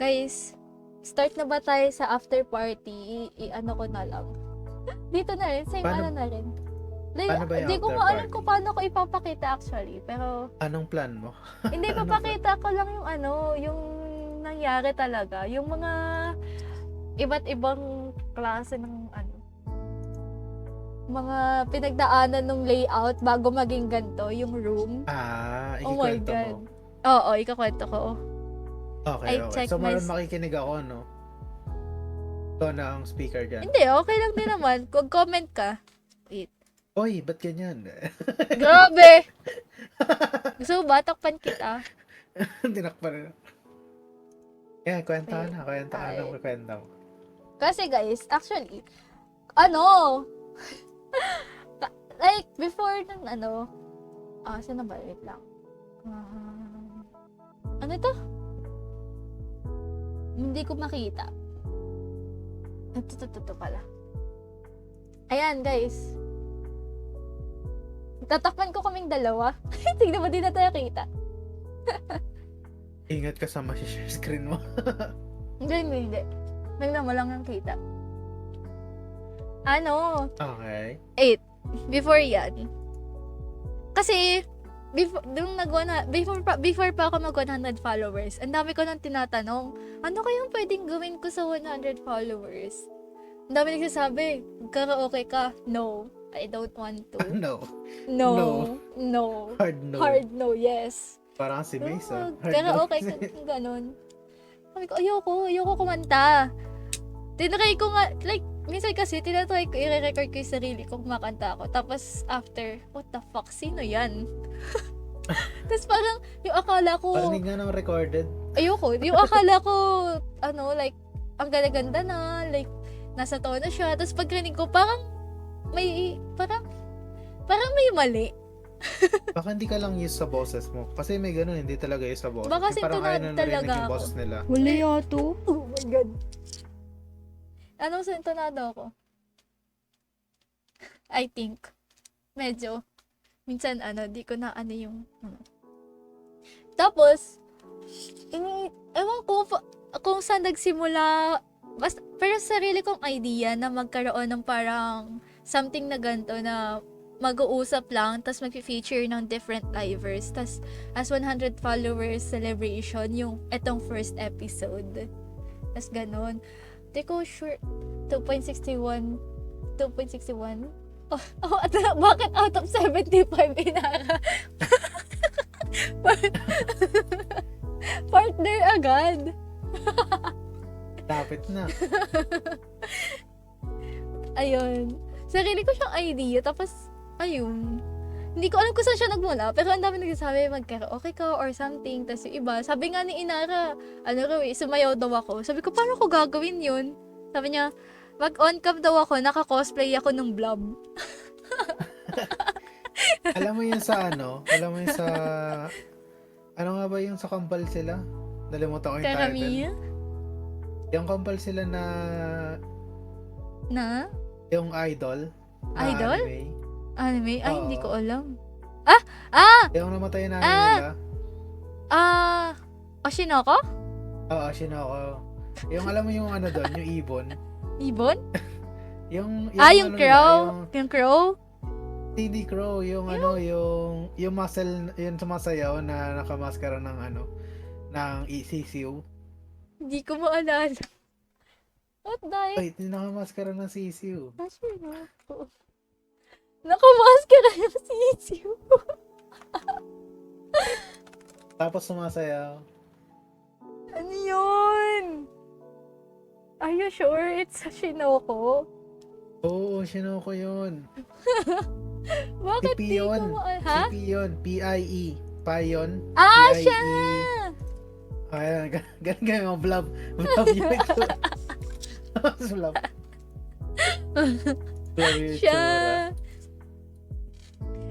Guys, start na ba tayo sa after party? Ano ko na lang. Dito na rin, same Paano- ano na rin. paano ba yung Di ko after maalam party? kung paano ko ipapakita actually. Pero, Anong plan mo? hindi, papakita ko lang yung yung nangyari talaga. Yung mga iba't ibang klase ng mga pinagdaanan ng layout bago maging ganito, yung room. Oh my Ikikwento God. mo. Oo, ikakwento ko. Okay, I okay. check So, my- meron makikinig ako, no? Ito na ang speaker dyan. Hindi, okay lang din naman. Kung comment ka. Wait. Oy, ba't ganyan? Grabe! Gusto mo ba? Takpan kita. Tinakpan na. Yan, kwentahan na. Kwentahan Ay. ang kwenta mo. Kasi guys, actually, like, before ng saan na ba? Wait lang. Ano to? Hindi ko makita. Ito pala. Ayan, guys. Tatakpan ko kaming dalawa. Tignan mo, di na tayo kita. Ingat ka sa share screen mo. Hindi. Tignan mo lang ang kita. Okay. 8. Before yan. Kasi, before pa ako mag 100 followers, ang dami ko nang tinatanong, ano kayang pwedeng gawin ko sa 100 followers? Ang dami nagsasabi, karaoke ka? No, I don't want to. No. No. Hard no. Hard no, yes. Parang si Mace, ah. Hard no. Karaoke ka, ganun. Sabi ko, ayoko kumanta. Tinry ko nga, like, minsan kasi, tinatry ko, i-record ko yung sarili ko, kumakanta ako. Tapos, after, what the fuck, sino yan? Tapos parang, yung akala ko, Parinig nga ng recorded. ayoko, yung akala ko, like, ang ganda-ganda na, like, nasa tono na siya. Tapos pagrinig ko, parang may mali. Baka hindi ka lang used sa boses mo. Kasi may ganun, hindi talaga used sa boses. Baka Yung parang sintunado ayaw na narinig talaga yung ako. boses nila. Wala yato. Oh my God. Anong sintonado ako? I think. Medyo. Minsan, di ko na yung, Tapos, ewan ko kung saan nagsimula, pero sarili kong idea na magkaroon ng parang something na ganito na mag-uusap lang, tas mag-feature ng different livers, tas as 100 followers celebration, yung etong first episode. Tas ganun. Di ko sure, 2.61. Bakit out of 75 inara? Partner agad. Lapit na. Ayun. Sarili ko siyang idea, tapos, ayun. Hindi ko alam kung saan siya nagmula, pero ang dami nagsasabi, mag-karaoke ka or something. Tapos yung iba, sabi nga ni Inara, sumayaw daw ako. Sabi ko, paano ko gagawin yun? Sabi niya, mag-on cam daw ako, naka-cosplay ako ng blob. Alam mo yun sa ano nga ba yung sa Kambal sila? Nalimutan ko yung title. Karamiya? Yung Kambal sila na Na? yung idol. na Idol? Anime. Anime? Ay, Oo. hindi ko alam. Yung namatay na nila. Oshinoko? Oo, Shinoko. Yung alam mo yung ano doon, yung ibon. Ibon? Yung Yung ano crow? nila, Yung crow? TD Crow, yung muscle, yung sumasayaw na nakamaskara ng sisiw. Hindi ko maalala. What the heck? Wait, yung nakamaskara ng sisiw. Oshinoko. Nakamaskara yung sisiw. Tapos sumasayaw. Ano yun? Are you sure it's Oshinoko? Oo, Shinoko yun. Bakit Si di ko Pion. Ha? Si Pion. P-I-E. Pion. P-I-E. Siya! Ayan, ganyan yung blab. Blab yun ito. Blab. Blab yung Siya! itsura.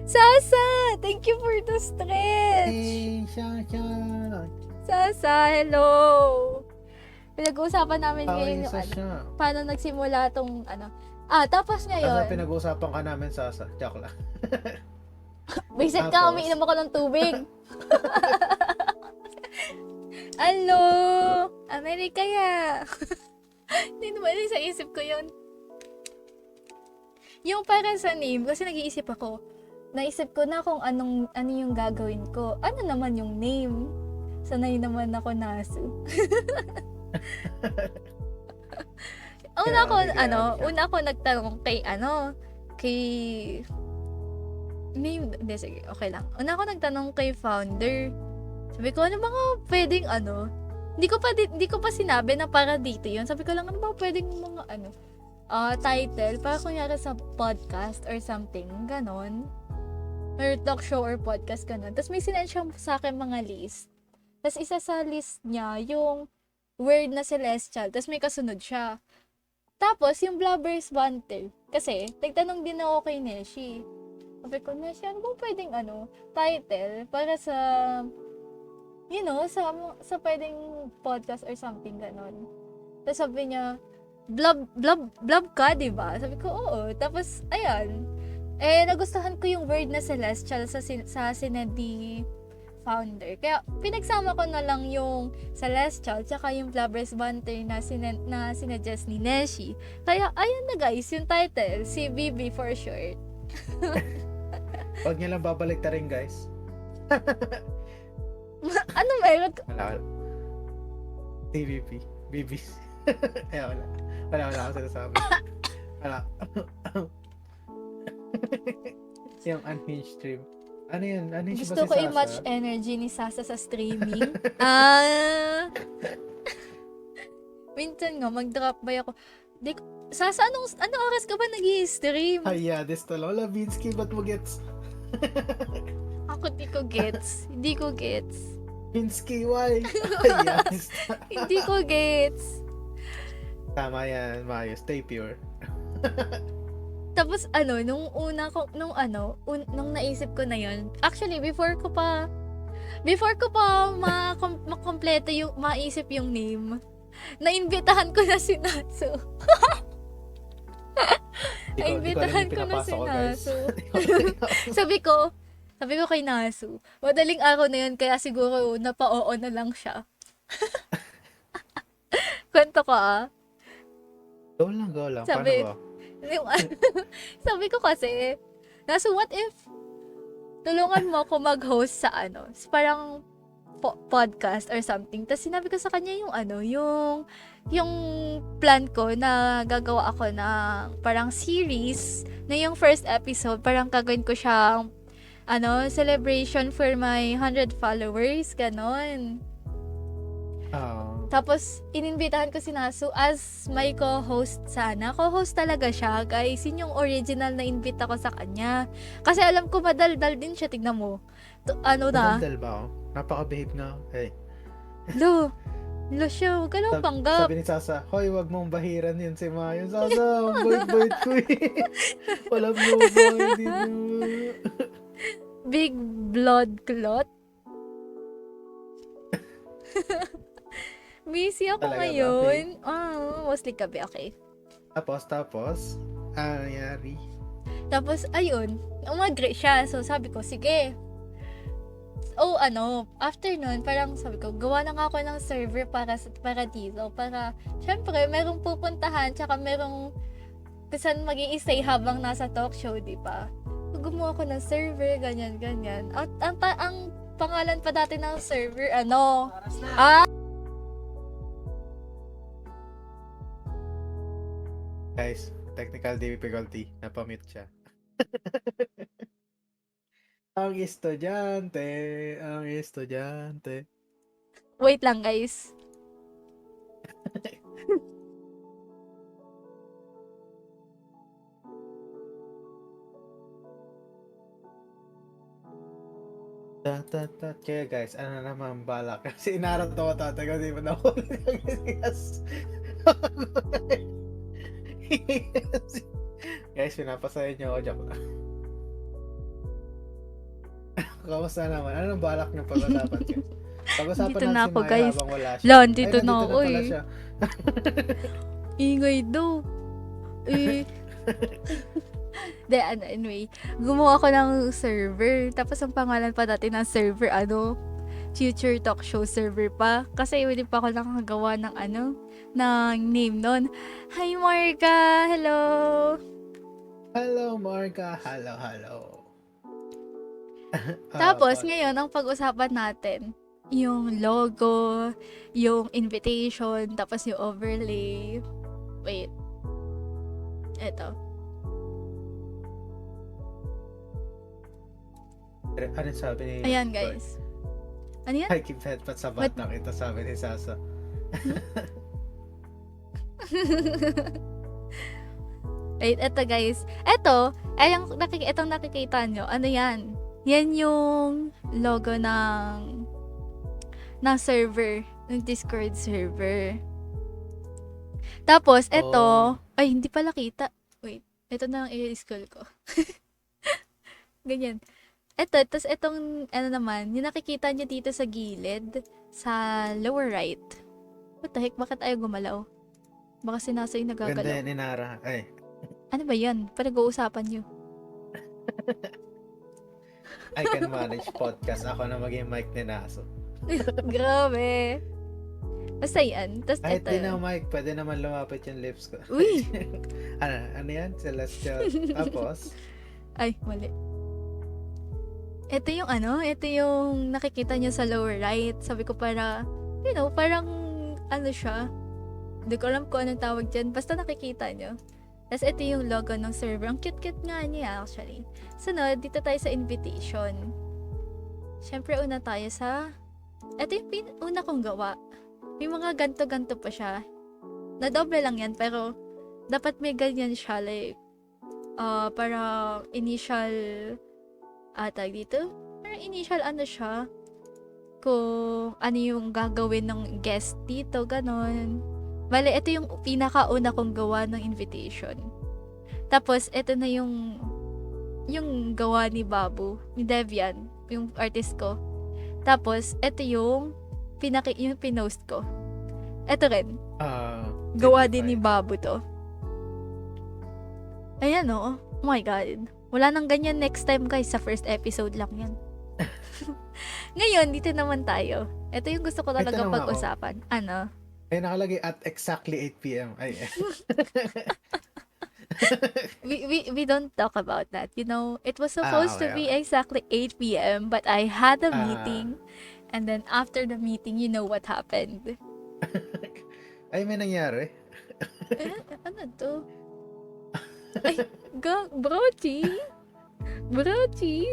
Sasa! Thank you for the stretch! Hey, siya. Sasa, hello! Pinag-uusapan namin ngayon yung siya. paano nagsimula tong tapos Kasi ngayon, pinag-uusapan ka namin sa Joke lang. bisit ka, tapos- umiinom ako ng tubig. Hello! Amerika ya. Hindi naman sa isip ko yun. Yung para sa name, kasi nag-iisip ako, naisip ko na kung ano yung gagawin ko. Ano naman yung name? Sanay naman ako Nasu. Una ako nagtanong kay name, hindi, sige, okay lang. Una ako nagtanong kay founder. Sabi ko, ano mga pwedeng hindi ko pa sinabi na para dito yun. Sabi ko lang, ano ba pwedeng mga title, para kunyari sa podcast or something, ganon. Or talk show or podcast, ganon. Tapos may sinend siya sa akin mga list. Tapos isa sa list niya, yung word na celestial. Tapos may kasunod siya. Tapos, yung Blabbers Banter. Kasi, nagtanong din ako kay Neshi. Sabi ko, Neshi, ano ba pwedeng title para sa, sa pwedeng podcast or something, ganon. Tapos sabi niya, blub ka, diba? Sabi ko, oo. Tapos, ayan. Nagustuhan ko yung word na celestial sa sinedi founder. Kaya, pinagsama ko na lang yung celestial tsaka yung Blabbers Banter na sinuggest ni Neshi. Kaya, ayun na guys, yung title, si BB for short. Huwag niyo lang babalik ta rin, guys. Ano meron? Wala. TVP. BB. Wala ako sinasabi. Wala. Yung unhinged stream. Ano yun? Unhinged Gusto ba ko si Sasa? i-match energy ni Sasa sa streaming. Minsan nga, mag-drop by ako. Sasa, anong oras ka ba nag-i-stream? Ay, yeah, this talo. Wala, Vinsky, ba't mo gets? Ako di ko gets. Hindi ko gets. Vinsky, why? Ay, yeah, Hindi ko gets. tama yan, Mayo. Stay pure. Tapos nung naisip ko na yun, actually before ko pa makompleto yung maisip yung name, naimbitahan ko na si Natsu. Naimbitahan ko na si Natsu. Sabi ko kay Natsu, madaling araw na yun, kaya siguro napa-oo na lang siya. Kwento ko Go lang. Sabi- Paano ba? Sabi ko kasi, so what if tulungan mo ako mag-host sa parang podcast or something. Tapos sinabi ko sa kanya yung plan ko na gagawa ako ng parang series na yung first episode, parang gagawin ko siyang celebration for my 100 followers, ganon. Tapos, ininbitahan ko si Nasu as my co-host sana. Co-host talaga siya, guys. Yun yung original na invita ko sa kanya. Kasi alam ko madaldal din siya, tignan mo. Madaldal ba ako? Napaka-behave na. Hey. Lo siya, huwag ka lang panggap. Sabi ni Sasa, hoy, wag mong bahiran yun si Mayo. Sasa, ang bait-bait ko eh. Walang mo ba, hindi mo. Big blood clot. Busy ako Talaga ba? ngayon. Mostly gabi, okay. Tapos, nangyari? Tapos, ayun, umagri siya. So, sabi ko, sige. After nun, parang sabi ko, gawa na nga ako ng server para dito. Para, syempre, merong pupuntahan, tsaka merong kusan mag-i-stay habang nasa talk show, di ba? So, gumawa ko ng server, ganyan. At ang pangalan pa dati ng server, Guys, technical difficulty. Napamute siya. Ang estudyante. Wait lang, guys. Kaya guys, ano naman balak? Kasi inarat ako tatay ko, di ba nahuli yes. Guys, pinapasaya niyo ako, joke lang. Kamusta naman? Anong balak niyo pag-usapan ko? Pag-usapan Dito na natin si ako, Maya guys. habang wala siya. Lan, dito Ay, na nandito ako pala eh. siya. Ingay daw. Anyway, gumawa ko ng server. Tapos ang pangalan pa dati ng server, future talk show server pa. Kasi hindi pa ako nakagawa ng ng name nun. Hi, Marga! Hello! Hello, Marga. Hello. Tapos, Pod. ngayon, ang pag-usapan natin, yung logo, yung invitation, tapos yung overlay. Wait. Eto. Ano sabi ni... Ayan, guys. Ano yan? Ay, kipet pa sa batang ito, sabi ni Sasa. Wait, eto guys. Eto, itong nakikita nyo, ano yan? Yan yung logo ng server, ng Discord server. Tapos, eto, ay, hindi pala kita. Wait, eto na ang i-scroll ko. Ganyan. Eto, tapos etong, naman, yung nakikita nyo dito sa gilid, sa lower right. What the heck, bakit ayaw gumalaw? Baka sinasa yung Ganda nagagalaw. yan ni Nara. Ay, Ano ba yan? Pinag-uusapan nyo. I can manage podcast. Ako na maging mic ni Naso. Grabe. Basta yan. Tapos Kahit eto. di na mic, pwede naman lumapit yung lips ko. Uy! ano yan? Celestial. Tapos, Ay, mali. Ito yung ito yung nakikita nyo sa lower right. Sabi ko para, parang siya. Hindi ko alam kung anong tawag dyan. Basta nakikita nyo. Tapos ito yung logo ng server. Ang cute-cute nga niya actually. Sunod, dito tayo sa invitation. Siyempre, una tayo sa... Ito yung una kong gawa. May mga ganto-ganto pa siya. Nadoble lang yan, pero dapat may ganyan siya. Like, para initial... tag dito? Parang initial siya. Kung ano yung gagawin ng guest dito, ganon. Bale, ito yung pinakauna kong gawa ng invitation. Tapos, ito na yung gawa ni Babu, ni Devian, yung artist ko. Tapos, ito yung pinost ko. Ito rin. Gawa din ni Babu to. Ayan oh my God. Wala nang ganyan next time guys, sa first episode lang yan. Ngayon, dito naman tayo. Ito yung gusto ko talaga pag-usapan. Ano? Ay, nakalagay at exactly 8 p.m. Ay, we don't talk about that. It was supposed to be exactly 8 p.m. but I had a meeting. And then after the meeting, you know what happened. Ay, may nangyari. Ano to? Ay, brochi. Brochi.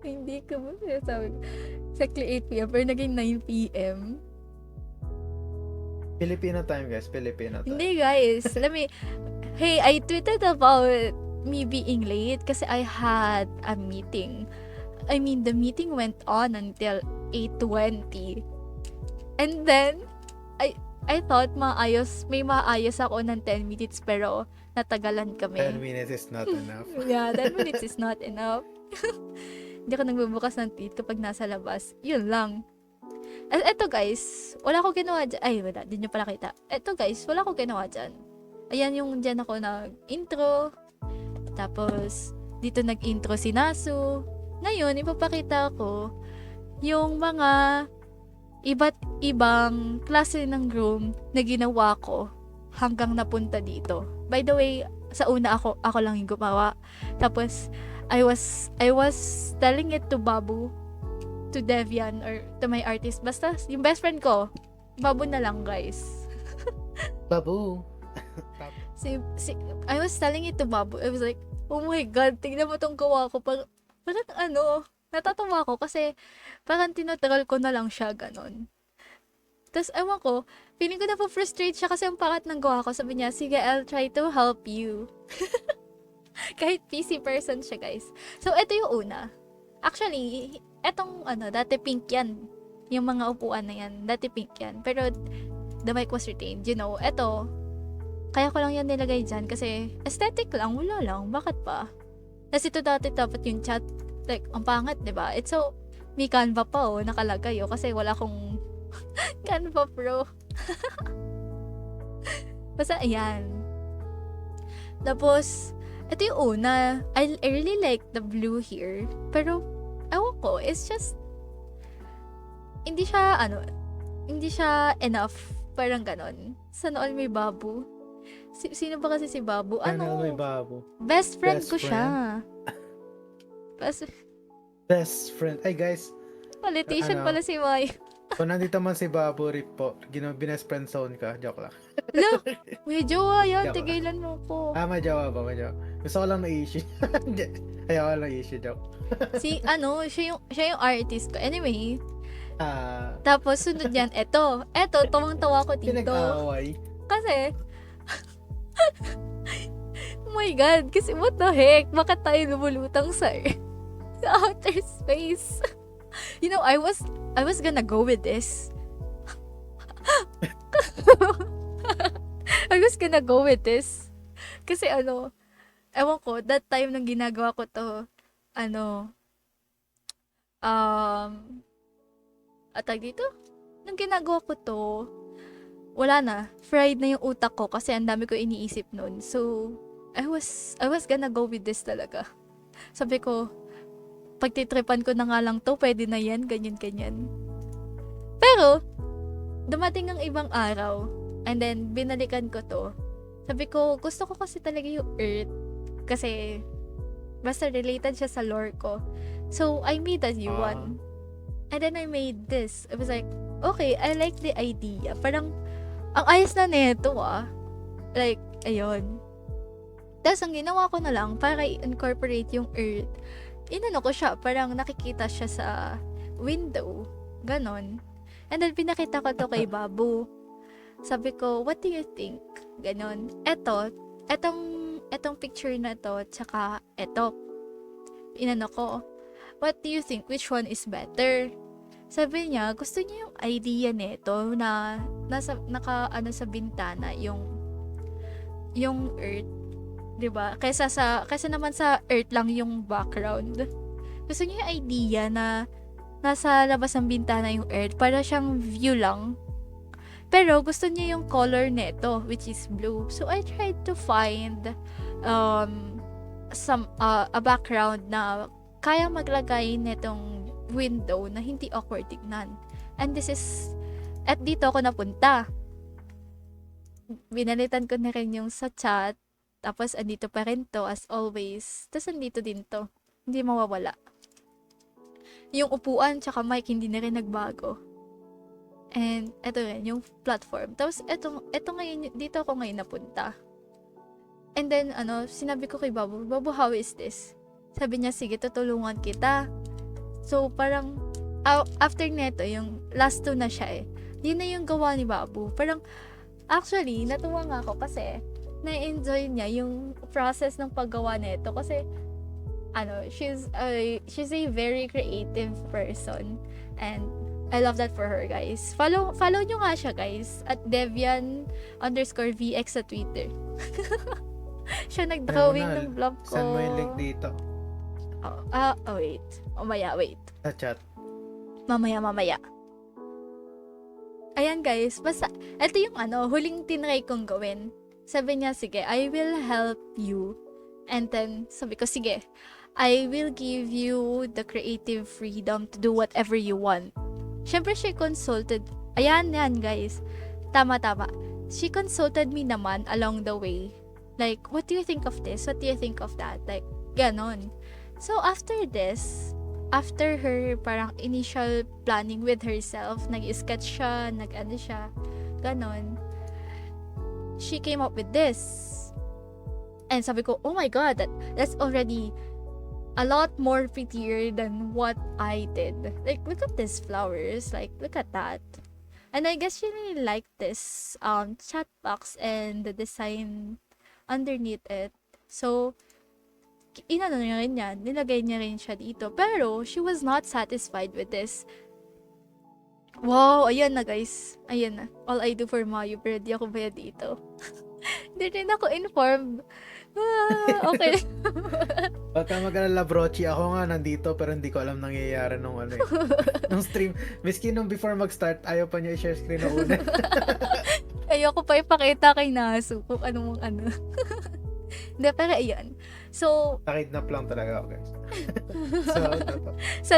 Hindi ko ba sinasabi ko. Exactly 8 p.m. pero naging 9 p.m. Filipino time, guys. Filipino time. Hindi, guys. Hey, I tweeted about me being late kasi I had a meeting. I mean, the meeting went on until 8:20. And then, I thought may maayos ako ng 10 minutes pero natagalan kami. 10 minutes is not enough. Yeah, 10 minutes is not enough. Hindi ako nagbubukas ng tweet kapag nasa labas. Yun lang. Eto guys, wala ko ginawa dyan. Ay, wala. Di nyo pala kita. Eto guys, wala ko ginawa dyan. Ayan yung dyan ako nag-intro. Tapos, dito nag-intro si Nasu. Ngayon, ipapakita ko yung mga iba't ibang klase ng room na ginawa ko hanggang napunta dito. By the way, sa una ako lang yung gumawa. Tapos, I was telling it to Babu, to Devian, or to my artist. Basta, yung best friend ko, Babu na lang, guys. Babu. I was telling it to Babu. I was like, oh my God, tignan mo tong gawa ko. Parang natatawa ko kasi parang tinotroll ko na lang siya, ganon. Tapos, ewan ko, feeling ko na-frustrate siya kasi ang pangat ng gawa ko. Sabi niya, sige, I'll try to help you. Kahit PC person siya, guys. So, ito yung una. Actually, etong dati pink yan. Yung mga upuan na yan, dati pink yan. Pero, the mic was retained. Eto, kaya ko lang yan nilagay dyan kasi aesthetic lang, wala lang. Bakit pa? Tapos ito dati dapat yung chat, like, ang pangat, diba? It's so, may Canva pa, nakalagay, kasi wala akong Canva Pro. Basta, ayan. Tapos, ito yung una. I really like the blue here. Pero, ewan ko, it's just, hindi siya enough. Parang ganon. Sana all may Babu. Sino ba kasi si Babu? Ano may babo? Best friend Best ko siya. Best friend. Ay guys, Politician Ano? pala si May. kung nandito man si Babo Rip po, binest friend zone ka. Joke lang. Lo, may jowa yan. Joke. Tigilan mo ko. May jawa ba? May jawa. Gusto ko lang na issue. Ayaw ko lang issue, joke. Siya yung artist ko. Anyway, Ah, tapos sunod yan, eto, tawang-tawa ko dito. pinag-away. Kasi, oh my God, kasi what the heck? Bakit tayo lumulutang sa outer space? You know, I was gonna go with this. I was gonna go with this. Kasi ewan ko, that time nang ginagawa ko to, atag dito? Nang ginagawa ko to, wala na. Fried na yung utak ko kasi ang dami ko iniisip nun. So, I was gonna go with this talaga. Sabi ko, pagtitripan ko na nga lang to, pwede na yan, ganyan. Pero, dumating ang ibang araw, and then, binalikan ko to. Sabi ko, gusto ko kasi talaga yung Earth. Kasi, basta related siya sa lore ko. So, I made a new one. And then, I made this. I was like, okay, I like the idea. Parang, ang ayos na neto Like, ayun. Tapos, ang ginawa ko na lang, para i-incorporate yung Earth, inano ko siya, parang nakikita siya sa window. Ganon. And then, pinakita ko to kay Babu. Sabi ko, what do you think? Ganon. Etong picture na to, tsaka eto. Inano ko, what do you think? Which one is better? Sabi niya, gusto niya yung idea nito na naka sa bintana yung Earth, 'di ba? Kaysa naman sa Earth lang yung background. Gusto niya yung idea na nasa labas ng bintana yung Earth, para siyang view lang. Pero gusto niya yung color nito, which is blue. So I tried to find a background na kaya maglagay nitong window na hindi awkward tignan. And at dito ako napunta. Binalitan ko na rin yung sa chat. Tapos, andito pa rin to, as always. Tapos, andito din to. Hindi mawawala. Yung upuan, tsaka mic, hindi na rin nagbago. And, eto rin, yung platform. Tapos, eto ngayon, dito ako ngayon napunta. And then, sinabi ko kay Babu, how is this? Sabi niya, sige, tutulungan kita. So, parang, after neto, yung last two na siya yun na yung gawa ni Babu. Parang, actually, natuwa nga ako kasi, na-enjoy niya yung process ng paggawa nito. Kasi, she's a very creative person. And, I love that for her, guys. Follow nyo nga siya, guys. At Devian_VX sa Twitter. Siya nag-drawing ng vlog ko. Saan mo yung link dito? Wait. Wait. Sa chat. Mamaya. Ayan, guys. Basta, ito yung huling tinry kong gawin. Sabi niya, sige, I will help you. And then, sabi ko, sige, I will give you the creative freedom to do whatever you want. Siyempre, she consulted. Ayan, guys. Tama. She consulted me naman along the way. Like, what do you think of this? What do you think of that? Like, ganon. So, after this, after her parang initial planning with herself, nag-sketch siya, siya, ganon, she came up with this. And sabi ko, oh my God, that's already a lot more prettier than what I did. Like, look at these flowers. Like, look at that. And I guess she really liked this chat box and the design underneath it. So, nilagay niya rin siya dito. Pero, she was not satisfied with this. Wow, ayan na guys. Ayan na. All I do for Mayu, pero di ako bayad dito. Hindi rin ako informed. Okay. Huwag ka mag-alala, brochi. Ako nga nandito, pero hindi ko alam nangyayari nung nung stream. Miski nung before mag-start, ayaw pa niya i-share screen na una. Ayoko pa ipakita kay Nasu kung anong Hindi, pero ayun. So, Nakidnap lang talaga ako, guys. So, dapat. sa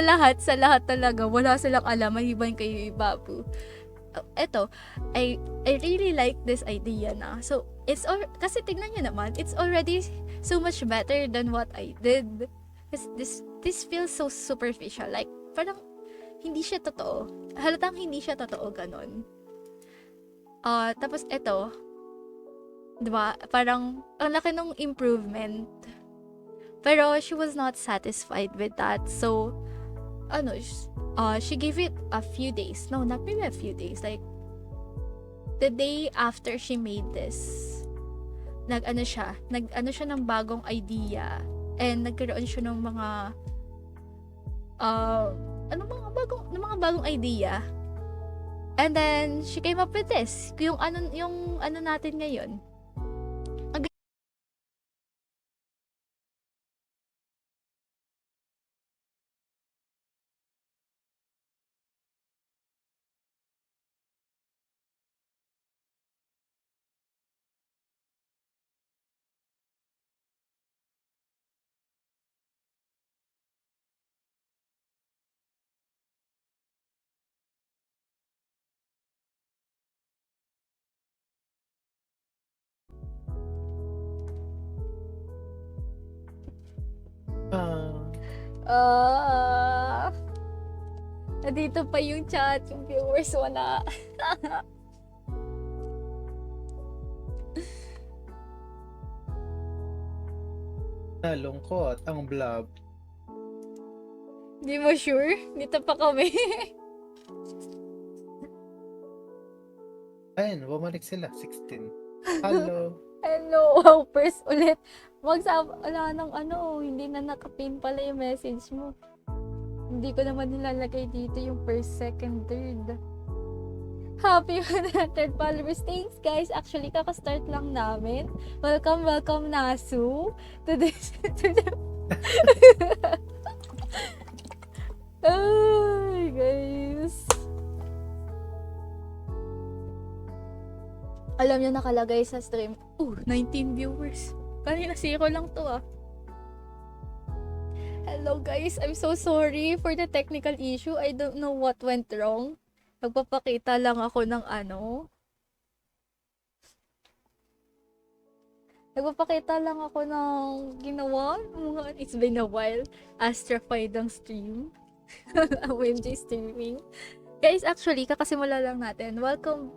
lahat talaga, wala silang alam, maliban kayo Babu. Eto, I really like this idea na. So, kasi tignan nyo naman, it's already so much better than what I did. Kasi this feels so superficial. Like, parang, hindi siya totoo. Halatang hindi siya totoo, ganon. Tapos eto, diba, parang, ang laki ng improvement. Pero, she was not satisfied with that. So, she gave it a few days. No, not maybe a few days. Like, the day after she made this, nag-ano siya ng bagong idea. And nagkaroon siya ng mga, mga bagong idea. And then, she came up with this. Yung ano natin ngayon. Nandito pa yung chat, yung viewers wala. Nalungkot ang blob. Hindi mo sure? Dito pa kami. Ayun, bumalik sila. 16. Hello. Hello, wow, first ulit. Wala nang hindi na nakapin pala yung message mo. Hindi ko naman nilalagay dito yung first, second, third. Happy 100 followers. Thanks, guys. Actually, kakastart lang namin. Welcome, Nasu. Ay, guys. Alam niyo, nakalagay sa stream. 19 viewers. Kanina, 0 lang to Hello guys, I'm so sorry for the technical issue. I don't know what went wrong. Nagpapakita lang ako ng ginawa. It's been a while. Astrafide ang stream. OMG streaming. Guys, actually, kakasimula lang natin. Welcome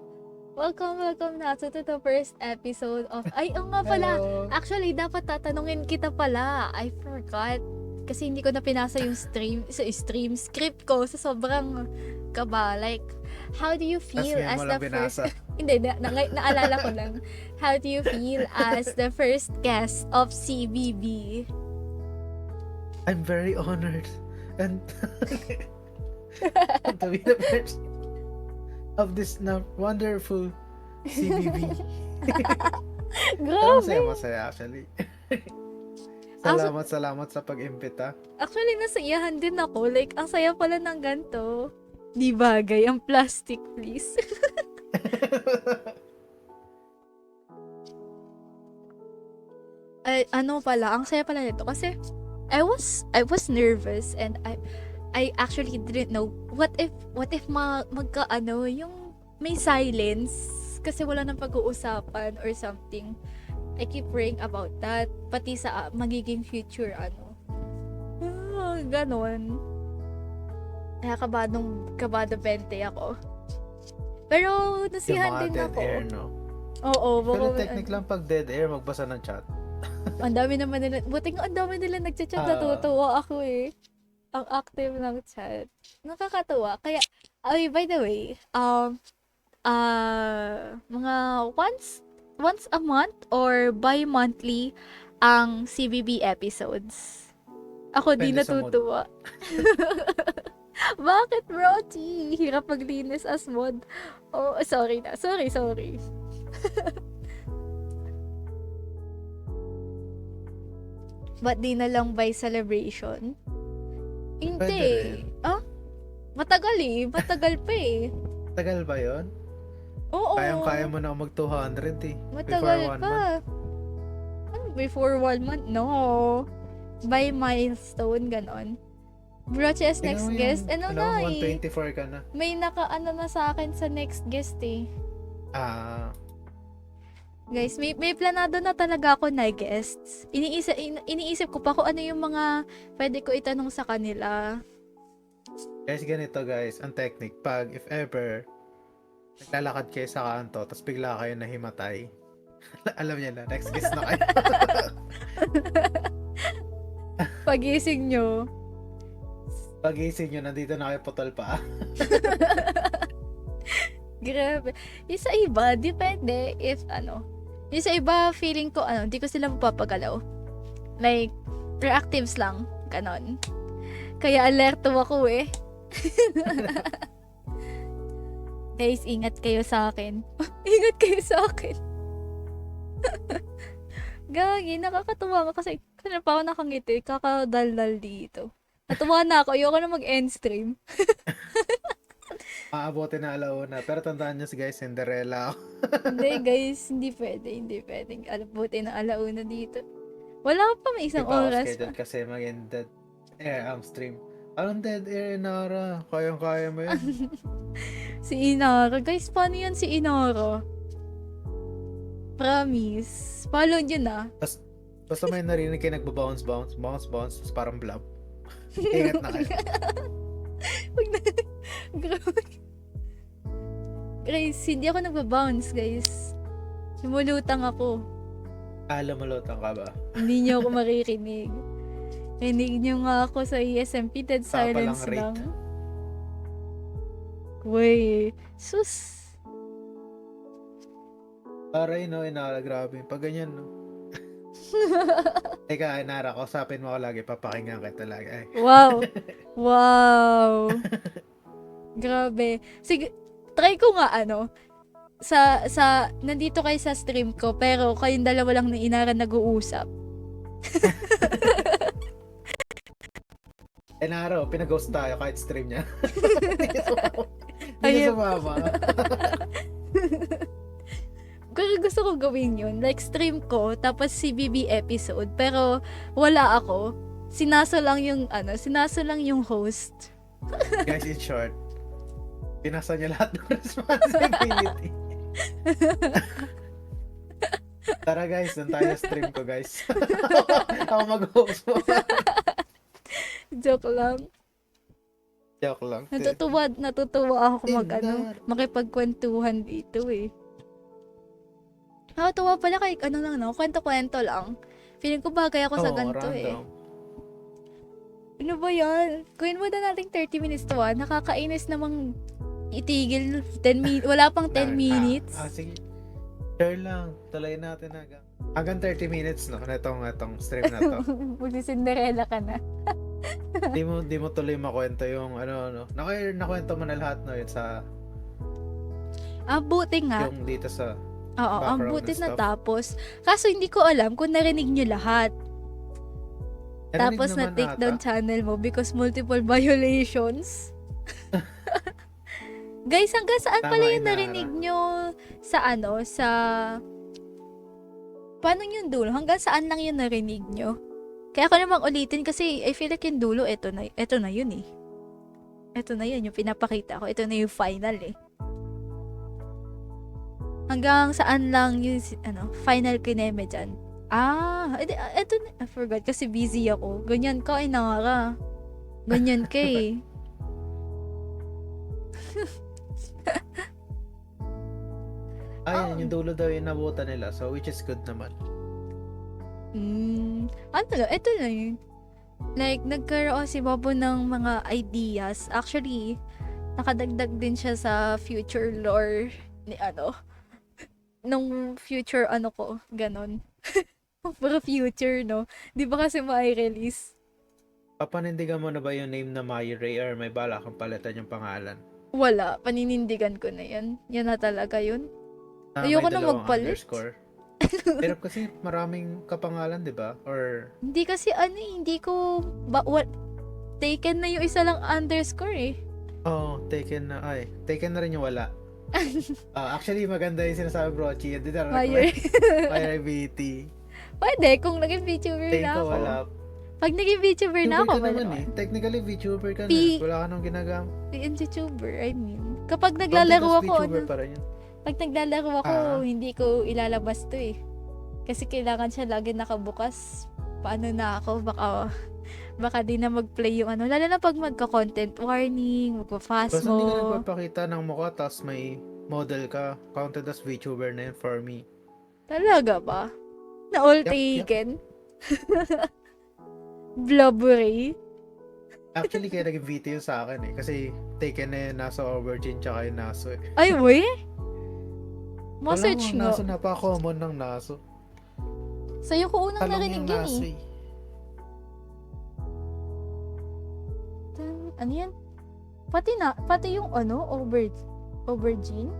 na to the first episode of... Ay, nga pala. Hello. Actually, dapat tatanungin kita pala. I forgot. Kasi hindi ko na pinasa yung script ko sa sobrang kaba. Like, how do you feel as the first... Hindi, naalala ko lang. How do you feel as the first guest of CBB? I'm very honored. And to be the first of this wonderful CBB. Grabe! Masaya actually. Salamat sa pag-imbita. Actually, nasayahan din ako. Like, ang saya pala ng ganito. Di bagay ang plastic, please. Ang saya pala nito. Kasi, I was nervous and I actually didn't know what if yung may silence kasi wala nang pag-uusapan or something. I keep praying about that pati sa magiging future ganon. Kaya kabado 20 ako. Pero nasiyahan din dead ako. air, no? Oo, pero technique lang pag dead air magbasa ng chat. Ang dami naman nila, buti nga ang dami nila nagchat-chat, natutuwa ako ang active ng chat. Nakakatuwa. Kaya, by the way, mga once a month or bi-monthly ang CBB episodes. Ako di Depende sa mood. natutuwa. Bakit, Brochi? Hirap maglinis as mod. Oh, sorry. Ba't di na lang by celebration? Hindi. Pwede rin. Matagal pa Tagal ba yon? Oo. Kaya mo na mag 200 Matagal before 1 pa. month. Ano before 1 month. No. By milestone, ganon. Broche as next Tingnan mo guest. yung, Ano na eh. 124 ka na. May naka-ano na sa akin sa next guest eh. Ah, Guys, may planado na talaga ako na guests. Iniisip ko pa kung ano yung mga pwede ko itanong sa kanila. guys, ganito guys, ang technique. Pag, if ever, naglalakad kayo sa kanto, tapos bigla kayo nahimatay. Alam niya na, next guest na kayo. Pagising nyo. Pagising nyo, nandito na kayo putol pa. Grabe. Yung sa iba, depende if ano. Yung sa iba, feeling ko, di ko sila mapapagalaw. Like, reactives lang. Ganon. Kaya alerto ako eh. Guys, ingat kayo sa akin. Ingat kayo sa akin. Gagi, nakakatuwa ka kasi kanina pa ako nakangiti, kakadaldal dito. Natuwa na ako, ayoko na mag-end stream. Maabuti na alauna. Pero tandaan nyo guys, Cinderella ako. Hindi guys, hindi pwede. Alabuti na alauna dito. Wala pa, may isang Di pa ako oras scheduled pa. kasi mag-end dead air ang stream. Anong dead air, Nara? Kayang-kaya mo yun. Si Inara. Guys, paano yan si Inara? Promise. Follow nyo na. Basta may narinig kayo nagbabounce, tapos parang blob. Ingat na kayo. Grabe. Guys, hindi ako nagbabounce, guys. Lumulutang ako. Lumulutang ka ba? Hindi niyo ako maririnig. Rinig niyo nga ako sa ESMP, dead Saka palang silence rate. lang. Wey. Sus. Aray, no, Inara, grabe. Pag ganyan, no. Teka, Inara, kausapin mo ako lagi. Papakinggan kita lagi. Ay. Wow. Wow. Grabe. Sige, try ko nga nandito kayo sa stream ko, pero kayong dalawa lang na Inara nag-uusap. Inara, pinag-ghost tayo kahit stream niya. Hindi Ayun. niya sumama. Pero gusto ko gawin yun. Like, stream ko, tapos CBB episode. Pero, wala ako. Sinaso lang yung host. Guys, in short, pinasa niya lahat ng responsibility. Tara guys, doon tayo sa stream ko guys. Ako mag-host mo. Joke lang. Joke lang. Natutuwa ako Tindar. makipagkwentuhan dito eh. Tuwa pala kay kwento-kwento lang. Feeling ko bagay ako sa Oo, ganito eh. random. Ano ba yan? Gawin mo na nating 30 minutes to Nakakainis namang itigil. Wala pang 10 minutes. Sige. Share lang. Tuloy natin hanggang 30 minutes no, netong stream na to. Magsisinderella ka na. Di mo tuloy makwento yung nakwento mo na lahat no yun sa Buti nga. yung dito sa Oo, ang background buti and na stuff. tapos. Kaso hindi ko alam kung narinig nyo lahat. Narinig Tapos naman na-take ata. down channel mo because multiple violations. Guys, hanggang saan Tama, pala yung Inara. narinig nyo sa paano yung dulo? Hanggang saan lang yung narinig nyo? Kaya ako namang ulitin kasi I feel like yung dulo, eto na yun eh. Eto na yun, yung pinapakita ko. Ito na yung final eh. Hanggang saan lang yung final kineme dyan. Eto na. I forgot kasi busy ako. Ganyan ka, Inara. Ganyan ka eh. Ayun, yung dulo daw yung nabutan nila. So, which is good naman. Ito na yun. Like, nagkaroon si Bobo ng mga ideas. Actually, nakadagdag din siya sa future lore ni nung future ko, ganon. Para future, no? Di ba kasi ma-release? Papanindigan mo na ba yung name na Mayray or may bala kang palitan yung pangalan? Wala, paninindigan ko na yan. Yan na talaga yun. May Ayoko na dalawang magpalit. underscore. Pero kasi maraming kapangalan, di ba? Or Hindi kasi hindi ko, taken na yung isa lang underscore eh. taken na rin yung wala. Actually, maganda yung sinasabi bro, Chi. Hindi na Mayer. Mayray BT. Pwede, kung naging VTuber Tingin na ko ako. wala. Pag naging VTuber na VTuber ako, ka wala naman eh. Technically, VTuber ka na. P- Wala ka nang ginagawa. VTuber, I mean. Kapag Content naglalaro as ako, VTuber ano, pa rin yun. pag naglalaro ako, Ah. hindi ko ilalabas to eh. Kasi kailangan siya lagi nakabukas. Paano na ako? Baka di na mag-play yung ano. Lalo na pag magka-content warning, magpa-fast Basta hindi ka mo. nagpapakita ng mukha tapos may model ka. Counted as VTuber na yun for me. Talaga ba? Na all Yup, taken? Blubbery? Actually, kaya naging VT yun sa akin eh. Kasi taken na yun, nasa Aubergine tsaka yung Naso eh. Ay, we? Wala Ma-search mo, nga. Naso, napaka-common ng Naso. Sa'yo ko unang Talong narinig yung yun Naso eh. eh. Ano yan? Pati yung ano, aubergine?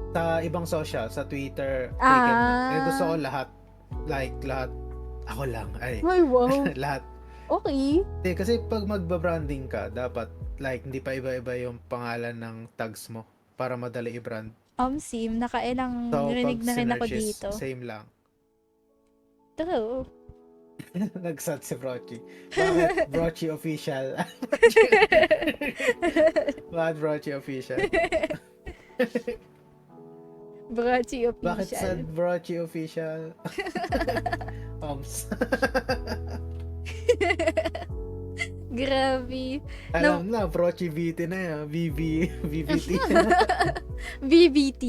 Sa ibang social, sa Twitter, taken na. Ah. Eh, gusto ko lahat. Like, lahat. Ako lang. Ay, Ay, wow. lahat. Okay. Kasi pag magbabranding ka, dapat like hindi pa iba-iba yung pangalan ng tags mo para madali i-brand. Sim, nakailang So, rinig na rin ako sinerch is dito. same lang. True. Nagsat si Brochi. Bakit Brochi official? Bakit Brochi official? Brachi Bakit sad official. Brochi official? Oms. Grabe. Alam na, Brochi VT na yan. VVT. VBT.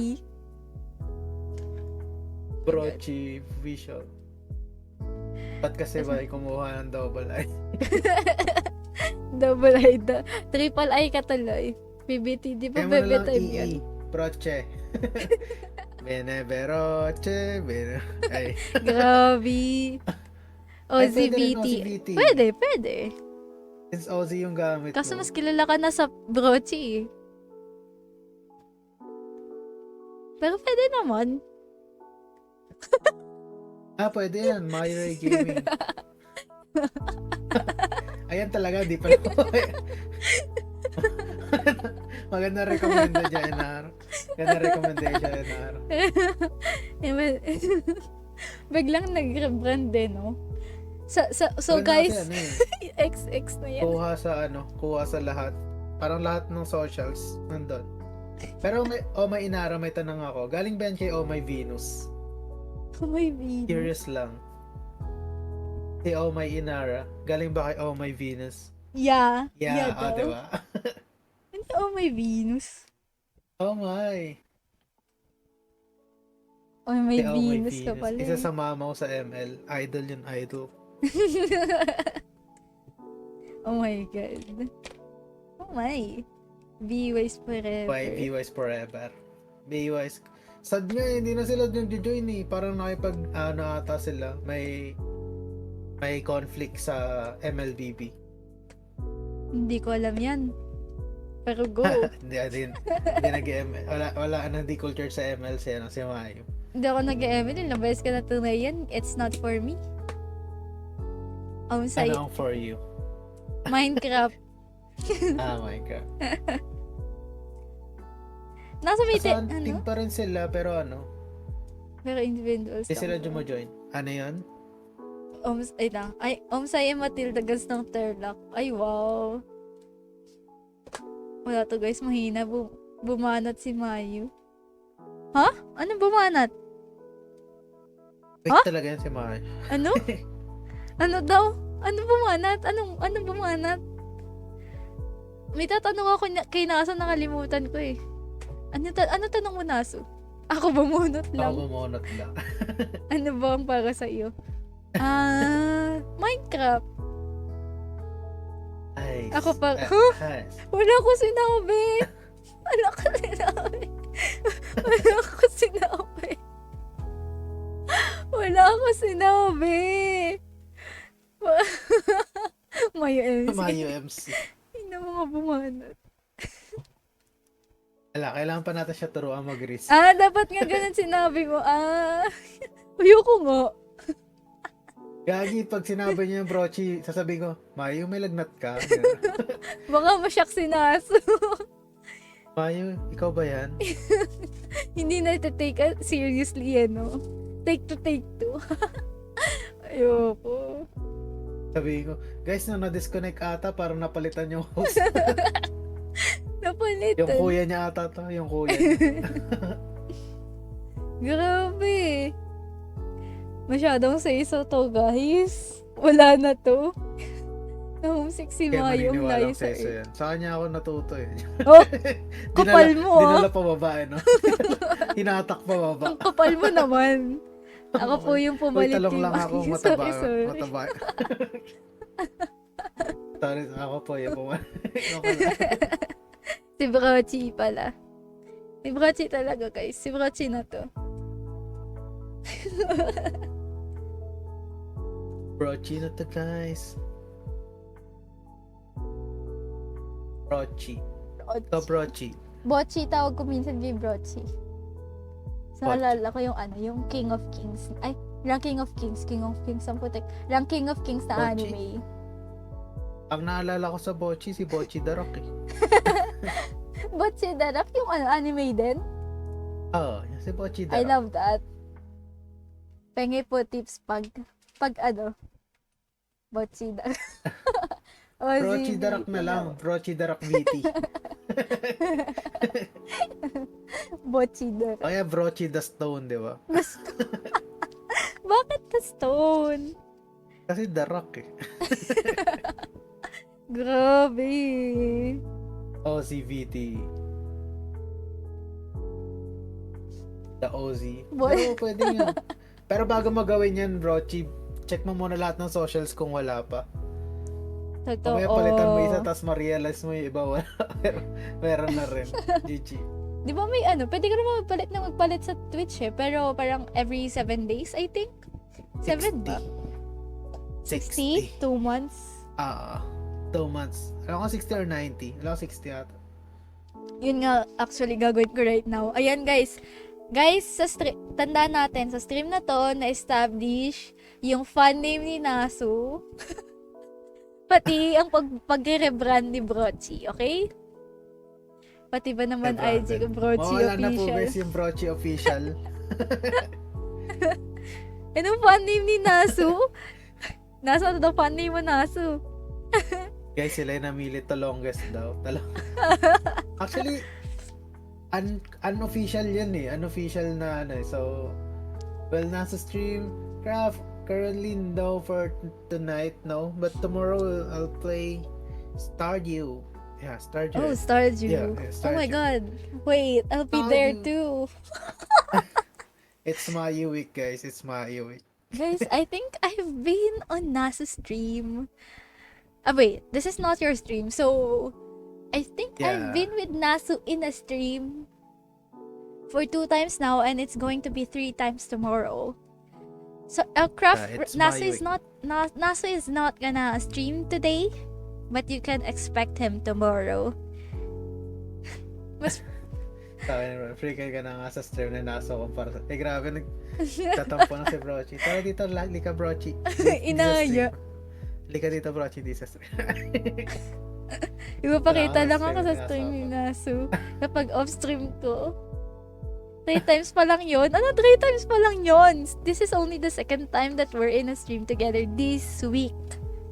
Brochi official. Ba't kasi ba kumuha ng double I? Double I. Triple I ka tuloy. VBT. Di ba Kaya mo na bebe lang time yan? Broche. Bene Beroche. Ay. Grabe. Ay, pwede rin OZBT. OZBT. Pwede. Since Ozzy yung gamit Kaso mo. mas kilala ka na sa Brochi eh. Pero pwede naman. Pwede yan. Myray Gaming. Ayan talaga, di pa Maganda recommenda dyan, Enar. Maganda recommendation, Enar. Biglang nag-rebrand din, no? So Maganda guys, kasi ano eh, XX na yan. kuha sa lahat. Parang lahat ng socials nandun. Pero may Inara, may tanong ako. Galing ba yan kay Oh My Venus? Oh my video. Curious lang. Si Oh My Inara, galing ba kay Oh My Venus? Yeah. Yeah, daw. diba? Oh my Venus. Oh my. Oh my Si Oh My Venus ka Venus. pala. Isa sa mamaw sa ML. Idol yun, idol. Oh my God. Oh my. B-Wise forever. Why B-Wise forever. B-Wise. Sad nga eh, hindi na sila nag-join eh. Parang ata sila. May conflict sa MLBB. Hindi ko alam yan. Pero go. Hindi nag-ML. Wala hindi culture sa ML si Mayo. Hindi ako nag-ML. Ilang beses ka natunay yan. It's not for me. Sa Ano ang for you? Minecraft. My God. Nasa may Sa ano? team pa rin sila, pero Pero individuals. hindi sila lang. jumo-join. Ano yun? Omsay Matilda Gas ng Turlock. Ay, wow. Wala to guys, mahina. Bumanat si Mayu. Ha? Ano bumanat? Fake Huh? talaga yan si Mayo. Ano? Ano daw? Ano bumanat? Anong bumanat? May tatanong ako kay Naso, nakalimutan ko eh. Ano tanong mo, Naso? Ako bumunot lang. Ako bumonot lang. Ano ba ang para sa iyo? Minecraft. Ay. Ako pa. Ay. Wala ko sinabi. Wala ko sinabi. Wala ko sinabi. Wala ko sinabi. Mayo MC. Mayo MC. Hindi na mga bumanat. Kailangan pa natin siya turuan mag-risk. Dapat nga ganun sinabi mo. Ayoko nga. Gagi, pag sinabi niya yung Brochi, sasabihin ko, Mayo, may lagnat ka. Baka masyak si Naso. Mayo, ikaw ba yan? Hindi na ito take seriously no? Take two. Ayoko. Sabihin ko, guys, na-disconnect ata, parang napalitan yung host. Napalitan. Yung kuya niya ata to, yung kuya niya. Grabe. Masyadong sa to, guys. Wala na to. Na-homesick si Kaya Mayong maniniwalang layo sa seso yan. Sa kanya ako natuto eh. Oh, kapal mo, Dinala pa baba, no? Hinatak pa baba. Ang kapal mo naman. Ako po yung Uy, pumalit talong kay lang ako, Maki. mataba. Sorry. Mataba. Sorry, ako po yung pumalit. Okay lang. Si Brochi pala. Si Brochi talaga, guys. Si Brochi na to. Brochi na to, guys. Brochi. Ito, Brochi. Bochi, tawag ko minsan kay Brochi. So, Bochi. alala ko yung yung King of Kings. Ay, Ranking of Kings. King of Kings ang putik. Ranking of Kings na Bochi. anime. Ang naalala ko sa Bochi, si Bochi the Rock eh. Bochi Darak, yung anime din. Oo, si Bochi the I Rock. love that. Penge po tips pag Bochi Darak. Brochi the Rock na lang. Brochi the Rock VT. Bochi Darak. Kaya Brochi the Stone, di ba? Bakit the stone? Kasi the Rock eh. Grabe. OZVT. The OZ. Boy. Pero pwede yun. Pero bago magawin yan, Brochi, check mo muna lahat ng socials kung wala pa. Totoo. Mamaya palitan mo isa, tapos ma-realize mo yung iba wala. Pero meron na rin. GG. Di ba may pwede ka naman magpalit sa Twitch eh. Pero parang every 7 days, I think. 7 ba? 60? 2 months? 2 months. Alam ko 60 or 90. Alam ko 60 ata. Yun nga, actually, gagawin ko right now. Ayan, guys. Guys, tandaan natin, sa stream na to, na-establish yung fan name ni Nasu. Pati ang pag-rebrand ni Brochi, okay? Pati ba naman IG ko, Brochi Mawala na po Official. guys yung Brochi Official. Anong fan name ni Nasu? Nasa daw fan name mo, Nasu? Guys, sila yung namili to longest daw. Actually, unofficial yan eh. Unofficial na ano eh. So, well, nasa stream. Craft, currently no for tonight, no. But tomorrow, I'll play Stardew. Yeah, Stardew. Oh, Stardew. Yeah, Oh my Stardew. God. Wait, I'll be there Stardew. too. It's Mayu week, guys. It's Mayu week. Guys, I think I've been on Nasu stream. Wait, this is not your stream. So, I think I've Yeah. been with Nasu in a stream for 2 times now, and it's going to be 3 times tomorrow. So, Craft, It's Nasu my is not Nasu is not gonna stream today, but you can expect him tomorrow. Sabi naman, freaking ka na nga sa stream na nasa kumpara sa... Eh, grabe, nagtatampo na si Brochi. Tara dito, lika Brochi. Inaya. Lika dito, Brochi, di sa stream. Ipapakita lang ako sa Stream, stream ni nasa Nasu. Kapag off-stream ko. 3 times pa lang yun? Ano 3 times pa lang yun? This is only the 2nd time that we're in a stream together this week.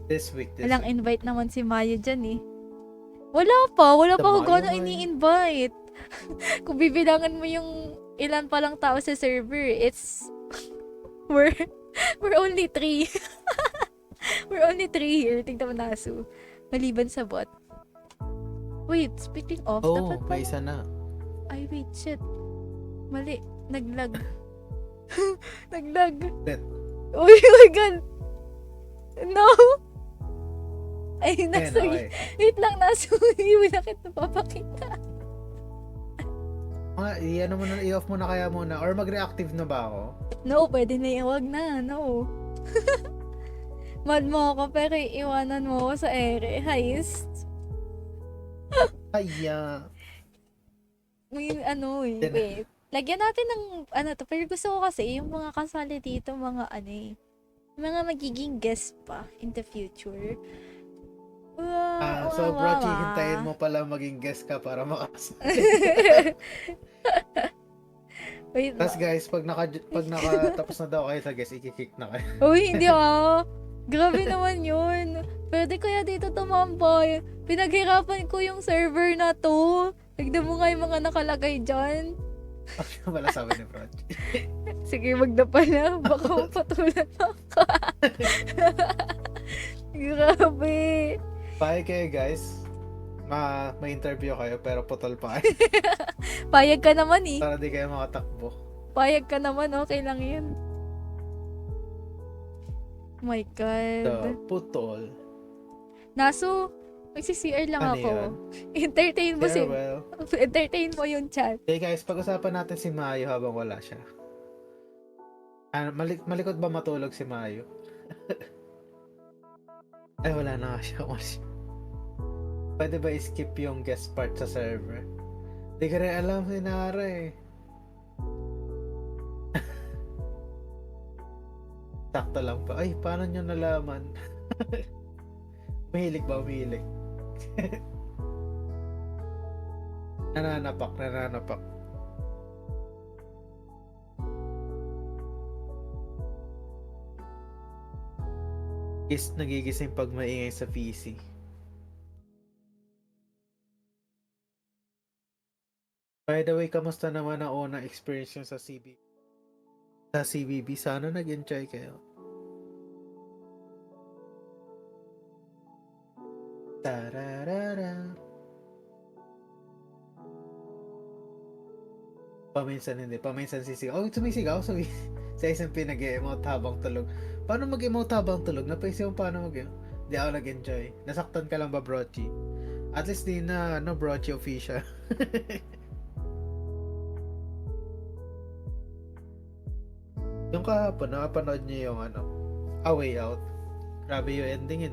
This week. Walang invite naman si Maya dyan eh. Wala pa The ako Maya gano'ng Maya. ini-invite. Kung bibilangan mo yung ilan pa lang tao sa server, it's... We're only 3. We're only 3 here. Tingnan mo, Nasu. Maliban sa bot. Wait, speaking of, Oh, dapat may pala... isa na. Ay, wait, shit. Mali. Naglag. Naglag. Shit. Oh my God. No. Ay, Ayan, nasa... okay. Wait lang, Nasu. Hindi mo na kita papakita. I-ano mo na, i-off mo na kaya muna. Or mag-reactive na ba ako? No, pwede na iwag na. No. Mad mo ako, pero iwanan mo ako sa ere. Heist. Aya. May Yan. wait. Lagyan natin ng, to. Pero gusto ko kasi, yung mga kasali dito, mga mga magiging guest pa in the future. So, Brochi, hintayin mo pala maging guest ka para makasali. Wait Tapos lang. guys, pag nakatapos na daw kayo sa guys, i-kick na kayo. Uy, hindi ah. Grabe naman yun. Pwede kaya dito tumambay. Pinaghirapan ko yung server na to. Tignan mo nga yung mga nakalagay dyan. Wala sabi ni Brad. Sige, magdapa na. Baka mapatulan ako. Grabe. Bye kayo guys. May interview kayo pero putol pa kayo. Payag ka naman eh. Para di kayo makatakbo. Payag ka naman, okay lang yun. Oh my God. So, putol. Naso, magsi-CR lang Ano ako. yan? Entertain mo si... Farewell. Entertain mo yung chat. Okay guys, pag-usapan natin si Mayo habang wala siya. Malikot ba matulog si Mayo? Ay, wala na nga siya. Pwede ba i-skip yung guest part sa server? Di ka rin alam si Nara eh. Sakto lang pa. Ay, paano nyo nalaman? Umihilig ba? Umihilig. Nananapak. Nagigising pag maingay sa PC. By the way, kamusta naman ang unang experience nyo sa CBB? Sa CBB, sana nag-enjoy kayo. Tararara. Paminsan hindi. Paminsan sisigaw. Oh, sumisigaw. Sa SMP nag-emote habang tulog. Paano mag-emote habang tulog? Napaisip mo paano mag-emote? Di ako nag-enjoy. Nasaktan ka lang ba, Brochi? At least di na, Brochi official. Yung kahapon, nakapanood niyo yung A Way Out. Grabe yung ending,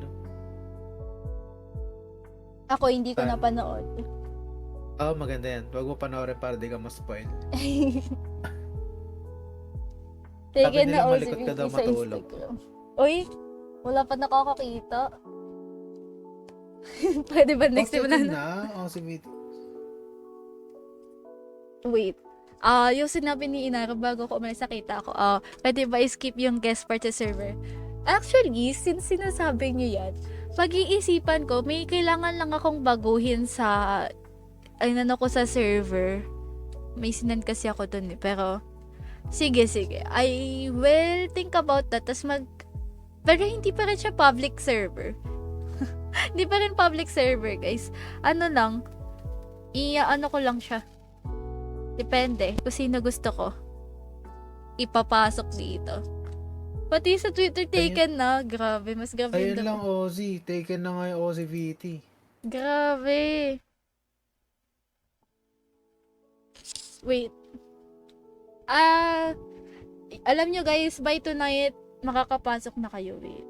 Ako, hindi ko Saan? napanood. Maganda yan. Huwag mo panoorin para di ka ma-spoil. Take Sabi na nila malikot OCVT ka daw sa matulog. Instagram. Uy, wala pa nakakakita. Pwede ba next time Second na? na. Si VT. Wait. Yung sinabi ni Inara bago ko umalis nakita ko, pwede ba skip yung guest part sa server? Actually, since sinasabi niyo yan, pag-iisipan ko, may kailangan lang akong baguhin sa ko sa server. May sinend kasi ako dun eh. Pero, sige. I will think about that. Pero hindi pa rin siya public server. Hindi pa rin public server, guys. Ano lang, ko lang siya. Depende kung sino gusto ko ipapasok dito. Pati sa Twitter taken na. Grabe, mas grabe Ayun yung lang, Ozzy. Taken na nga yung Ozzy VT. Grabe. Wait. Alam nyo guys, by tonight, makakapasok na kayo. Wait.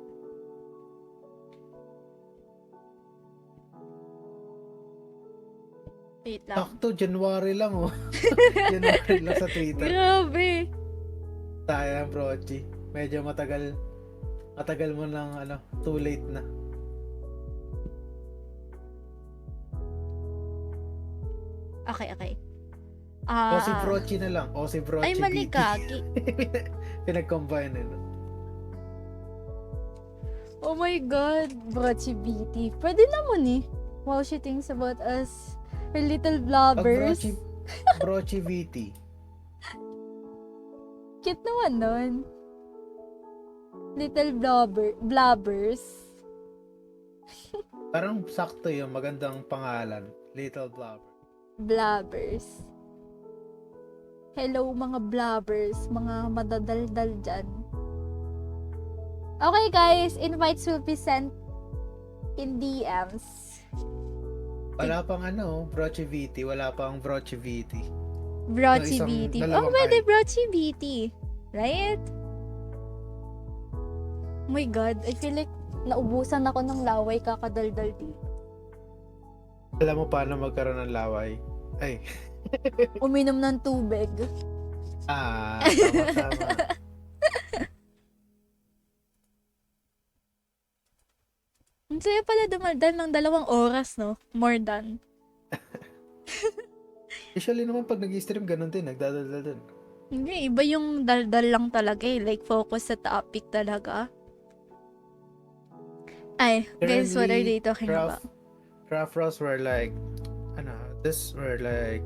Wait lang. Sakto, January lang, oh. January lang sa Twitter. Grabe. Sayang, Brochi. Medyo matagal mo lang, too late na. Okay. O si Brochi na lang. O si Brochi Ay, mali BT. ka. Pinag-combine no? Oh my God. Brochi BT. Pwede naman eh. Wow, she thinks about us. Her little blabbers. Brochi VT. Cute naman nun. Little blabbers. Parang sakto yung magandang pangalan. Little Blobber. Blabbers. Hello mga blabbers, mga madadaldal dyan. Okay guys, invites will be sent in DMs. Wala pang Brochi VT. Wala pang Brochi VT. Brochi Isang BT. dalawang Pwede I. Brochi BT. Right? Oh my God, I feel like naubusan ako ng laway kakadaldal dito. Alam mo paano magkaroon ng laway? Ay. Uminom ng tubig. Tama. Ang saya pala dumaldal ng 2 oras, no? More than. Usually naman pag nag-stream, ganun din. Nagdadaldal din. Hindi, iba yung daldal lang talaga eh. Like, focus sa topic talaga. Ay, guys, what are Currently, they talking about? Craft Ross were like, ano, this were like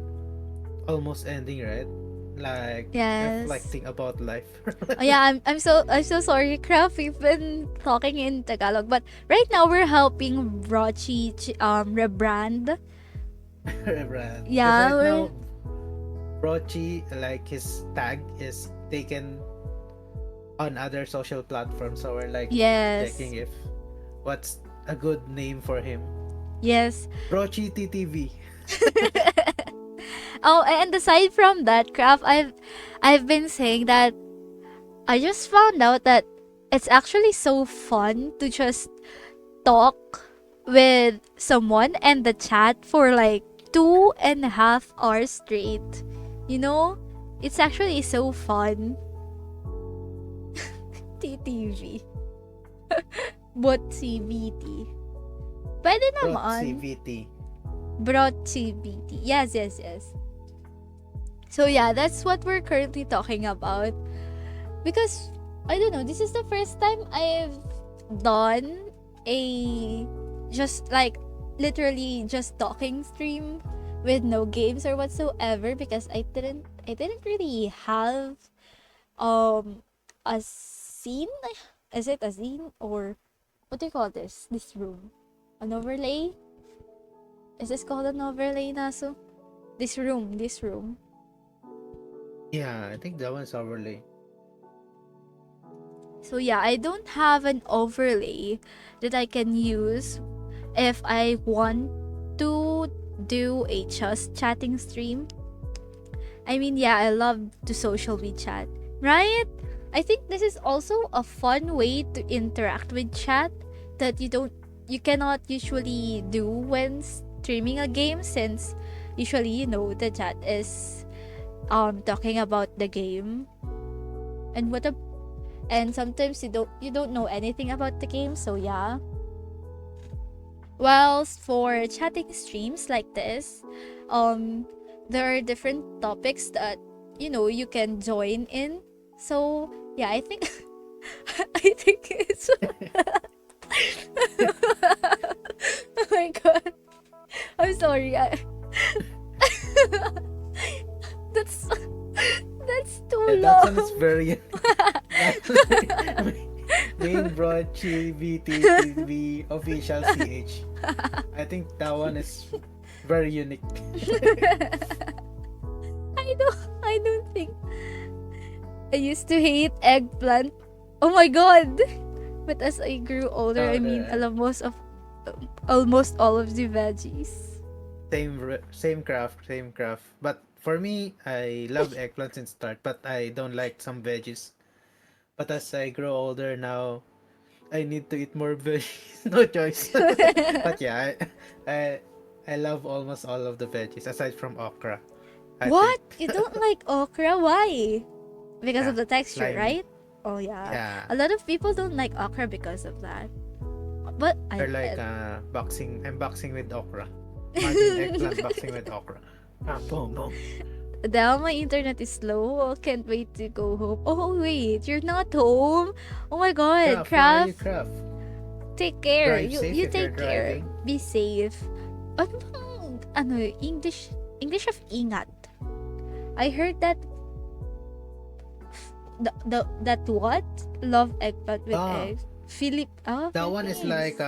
almost ending, right? Like Yes. reflecting about life. Oh yeah, I'm so sorry, Craft. We've been talking in Tagalog, but right now we're helping Brochi rebrand. Rebrand. Because Yeah, right we're now, Brochi, like his tag is taken on other social platforms. So we're like yes, checking if what's a good name for him. yes. Brochi TTV. Oh, and aside from that, Craft, I've been saying that I just found out that it's actually so fun to just talk with someone and the chat for like 2.5 hours straight. You know, it's actually so fun. TTV. Bot CBT. Pwede Brot naman. CVT. Brought CBT. Yes, yes, yes. So yeah, that's what we're currently talking about. Because, I don't know, this is the first time I've done a just like literally just talking stream with no games or whatsoever because I didn't really have um a scene. Is it a scene or what do you call this room? An overlay? Is this called an overlay, Naso? This room. Yeah, I think that one's overlay. So yeah, I don't have an overlay that I can use if I want to do a just chatting stream. I mean, yeah, I love to socially chat, right? I think this is also a fun way to interact with chat that you cannot usually do when streaming a game since usually the chat is talking about the game and and sometimes you don't know anything about the game, so yeah. Whilst for chatting streams like this, um, there are different topics that you can join in. So yeah, I think I think it's oh my god. I'm sorry. That's that's too Yeah, that one is long. very main Brochi VTTV official CH. I think that one is very unique. I don't think I used to hate eggplant. Oh my god. But as I grew older, I Oh, mean, I the love almost all of the veggies. same craft, same craft. But for me, I love eggplant since start, but I don't like some veggies. But as I grow older now, I need to eat more veggies. No choice. But yeah, I I love almost all of the veggies aside from okra. I think. What? You don't like okra? Why? Because of Yeah, the texture, slimy. right? Oh yeah. Yeah, A lot of people don't like okra because of that. But they're like boxing. I'm boxing with okra. Imagine eggplant boxing with okra. Ah, boom, boom. now my internet is slow. Oh, can't wait to go home. Oh wait, you're not home. Oh my god, Craft, where are you, Craft. Craft? Take care. Drive You safe you if you're take care. driving. Be safe. Ano bang, English of ingat? I heard that that what? Love eggplant with Ah, eggs. that one is Philippines. like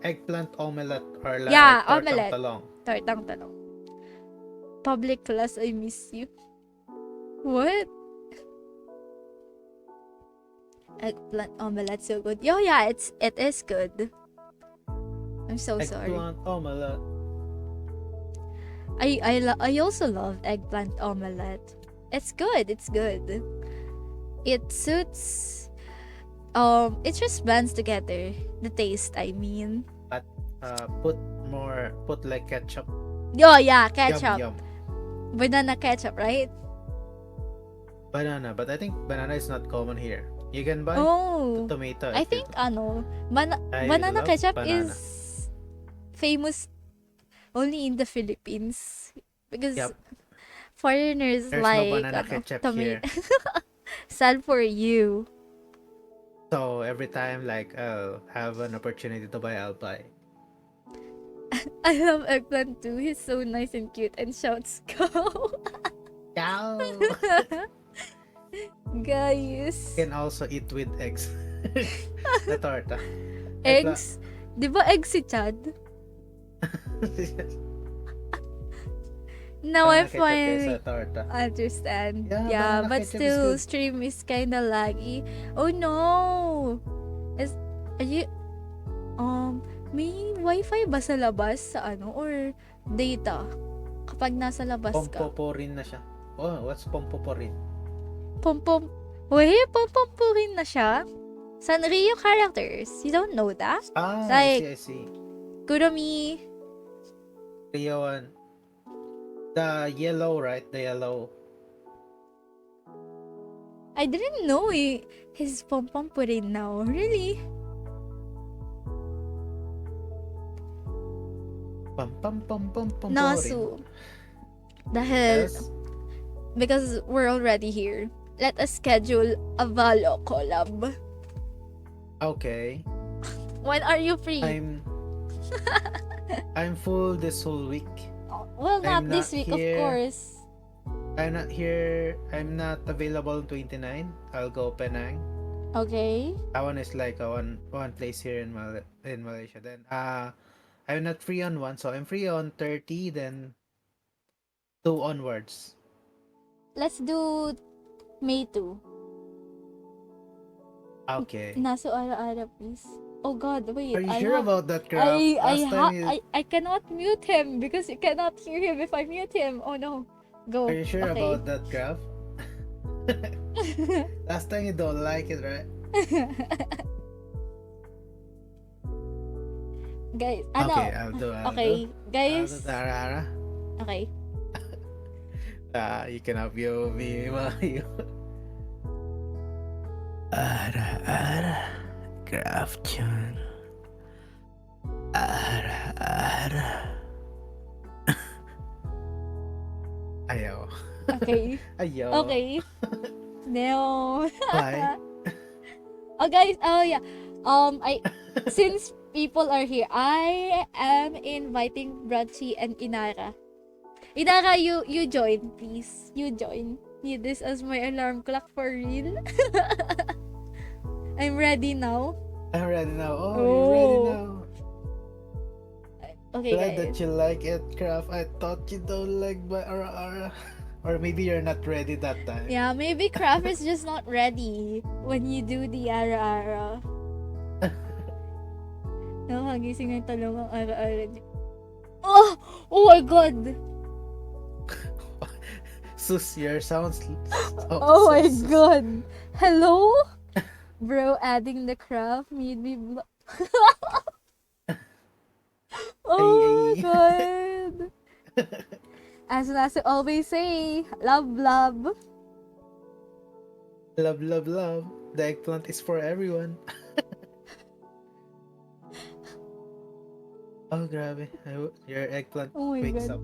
eggplant omelette or Yeah, like tortang omelette. talong. Tartang talong. Public class, I miss you. What? Eggplant omelette so good. Oh yeah, it is good. I'm so sorry. Eggplant omelette. I also love eggplant omelette. It's good. It's good. It suits. It just blends together. The taste, I mean. But put like ketchup. Oh yeah, Yum ketchup. yum. Banana ketchup, right? Banana, but I think banana is not common here. You can buy Oh, tomato I if you think I banana love ketchup banana. is famous only in the Philippines because Yep. Foreigners There's no like, banana ketchup here. Sad for you. So every time like I'll have an opportunity to buy, I'll buy. I love Eggplant too. He's so nice and cute and shouts, go! Cow! Guys. Can also eat with eggs. The torta. Eggs? Di ba egg si Chad? Now I Banana ketchup kaysa finally torta. understand. Yeah, Yeah, banana but ketchup is still, good. stream is kinda laggy. Oh no! Are you, may wifi ba sa labas sa ano? Or data? Kapag nasa labas ka? Pompoporin na siya. Oh, what's pompoporin? Pom-pom. Wait, pom-pom na siya? Sanrio characters. You don't know that? Ah, Like- I see. Kuromi. Rio one. The yellow, right? The yellow. I didn't know he's pom-pom rin now. Really? Pam pam pam pam pam. Nasu. Dahil, Yes. because we're already here, let us schedule a Valo collab. Okay. When are you free? I'm full this whole week. Well, not I'm this not week, here. of course. I'm not here. I'm not available on 29. I'll go Penang. Okay. That one is like a one place here in Malaysia. Then I'm not free on one, so I'm free on 30. Then 2 onwards. Let's do May 2. Okay. Naso ara-ara, please. Oh God, wait. Are you sure about that, Craft? I cannot mute him because you cannot hear him if I mute him. Oh no. Go. Are you sure Okay. about that, Craft? Last time you don't like it, right? Guys, ano? Okay, I'll do. Okay, I'll do guys. Tarara. Okay. You cannot view me, Mario. Ara, Craft yun. Ara. Ayaw. Okay. Ayaw. Okay. No. Bye. Oh guys, oh yeah. Since people are here, I am inviting Brachi and Inara. Inara, you join, please. You join. Need this as my alarm clock for real. I'm ready now. I'm ready now. Oh, you're ready now. Okay, Glad guys. that you like it, Craft. I thought you don't like my ara. Or maybe you're not ready that time. Yeah, maybe Craft is just not ready when you do the ara-ara. Nakagising ng talong ang ara-ara niya. Oh! Oh my God! Sus, your sounds. Oh my God! Hello? Bro, adding the Craft made me oh my Ay. God! As Nasa always say, love, love. Love, love, love. The eggplant is for everyone. Oh, grabe. Your eggplant Oh my wakes God. up.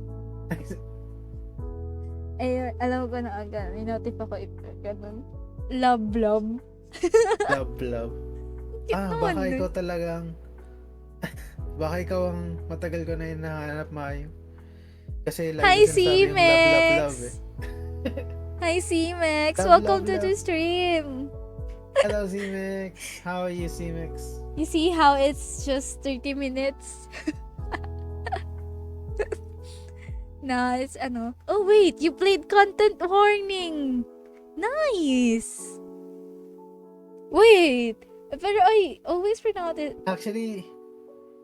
Eh, alam ko na agad. May notif ako ganun. Love, love. Love, love. Cute Baka naman ikaw talagang... baka ikaw ang matagal ko na hinahanap, Mayo. Kasi lagi Hi, sinasabi yung love, love, love eh. Hi, C-Mex! Love, Welcome love, to the love. stream! Hello, C-Mex. How are you, C-Mex? You see how it's just 30 minutes? Nah, it's ano. Oh, wait! You played content warning! Nice! Wait! Pero I always pronounce it. Actually,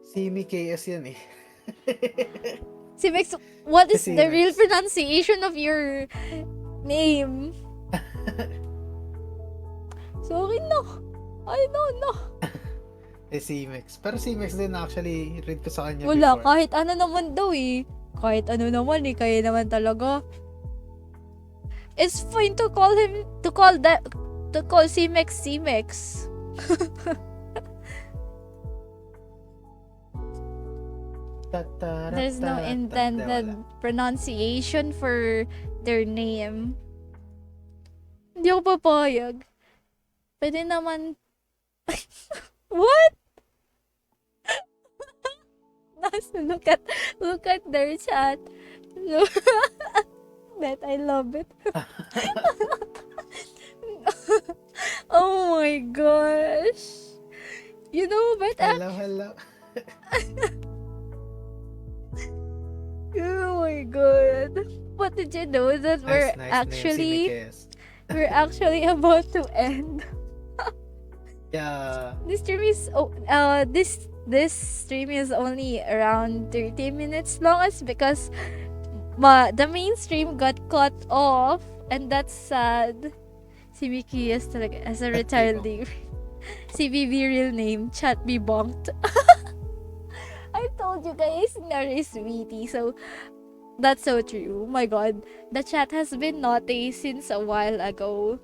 Simi KS yan eh. C-Mex, what is the C-Mex. real pronunciation of your name? Sorry, no. I don't know. C-Mex. Pero C-Mex din actually, read ko sa kanya Wala, before. kahit ano naman daw eh. Kahit ano naman eh, kaya naman talaga. It's fine to call C-Mex C-Mex. There's no intended Wala. pronunciation for their name. Hindi ako papayag. Pwede naman... What? Look at their chat. Look. Bet, I love it. Oh my gosh. You know, but Hello. oh my god. What did you know that Nice name, actually Simikes. we're actually about to end? Yeah. This stream is this stream is only around 30 minutes long. It's because the main stream got cut off, and that's sad. Si Mickey is talaga as a retired leader. Si BB real name, chat be bonked. I told you guys, Nari sweetie. So that's so true. Oh my god, the chat has been naughty since a while ago.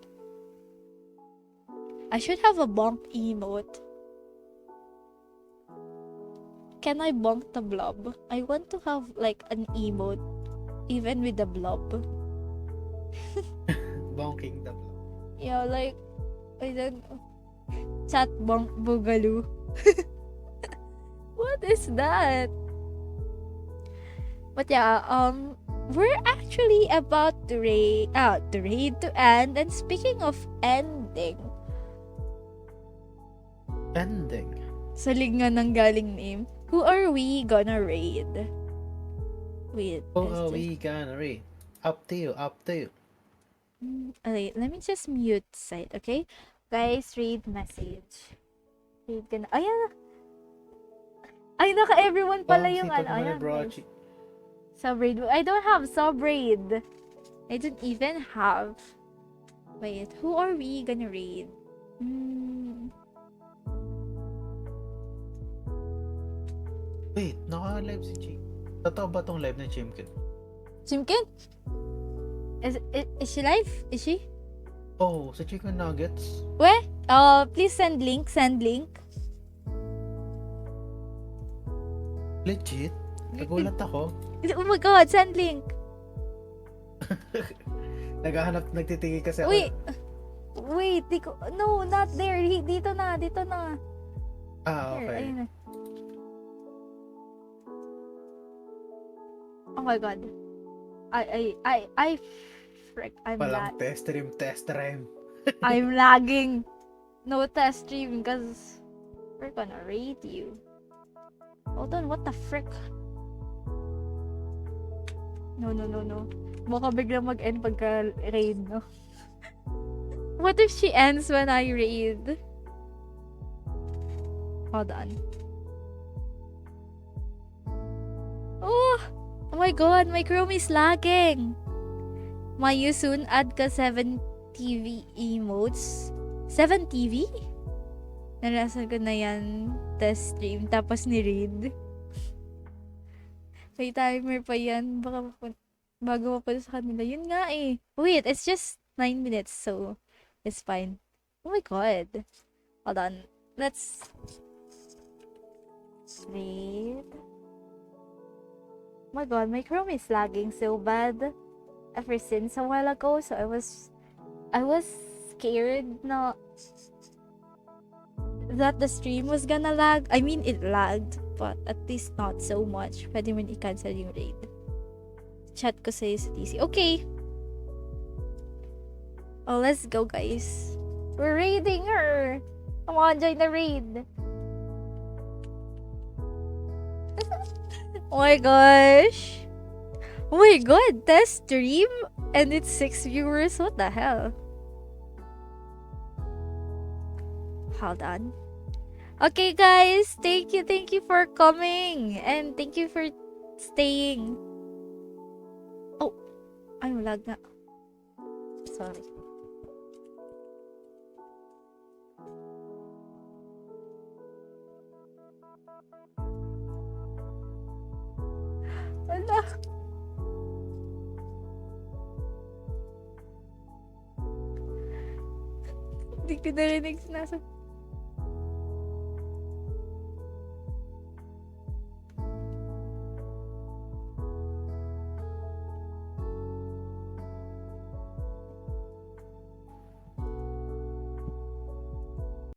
I should have a bonk emote. Can I bonk the blob? I want to have like an emote, even with the blob. Bonking the block. Yeah, like I don't know. Chat bonk boogaloo. What is that? But yeah, we're actually about to raid to end. And speaking of ending, Ending. salig nga ng galing name. Who are we gonna raid? Wait, Who is are this- we gonna read? Up to you. Okay, let me just mute site, okay? Guys, read message. Read ka na. Ayan. Ay, naka-everyone pala yung sipag ano. naman ni Ayan, Bro. guys. Subraid. I don't have subraid. I don't even have. Wait, who are we gonna raid? Wait, naka-live si Chim. Totoo ba tong live ng Chimkin? Chimkin? Is she live? Is she? Oh, sa Chicken Nuggets. Where? Please send link. Legit? Nagulat ako. Oh my god, send link. Nagtitingin kasi ako. Wait, no, not there. Dito na. Ah, Here, okay. ayun na. Oh my god. Frick, I'm Palang test stream. I'm lagging. No test stream because we're gonna raid you. Hold on, what the frick? No. Baka biglang mag-end pagka raid, no? What if she ends when I raid? Hold on. Oh my god, my Chrome is lagging. Mayu soon add ka 7 TV emotes. 7 TV? Nalasan ko na yan test stream tapos ni-read. May timer pa yan. Baka bago mapunta sa kanila. Yun nga eh. Wait, it's just 9 minutes so it's fine. Oh my god. Hold on. Let's read. Oh my god, my Chrome is lagging so bad ever since a while ago. So I was scared na that the stream was gonna lag. I mean, it lagged, but at least not so much. Pwede mo i-cancel yung raid. Chat ko sa'yo sa TC. Okay. Oh, let's go, guys. We're raiding her. Come on, join the raid. Oh my gosh. Oh my god, test stream and it's 6 viewers. What the hell? Hold on. Okay, guys. Thank you for coming. And thank you for staying. Oh, I'm lag na. Sorry. Wala. Hindi ko narinig sinasa.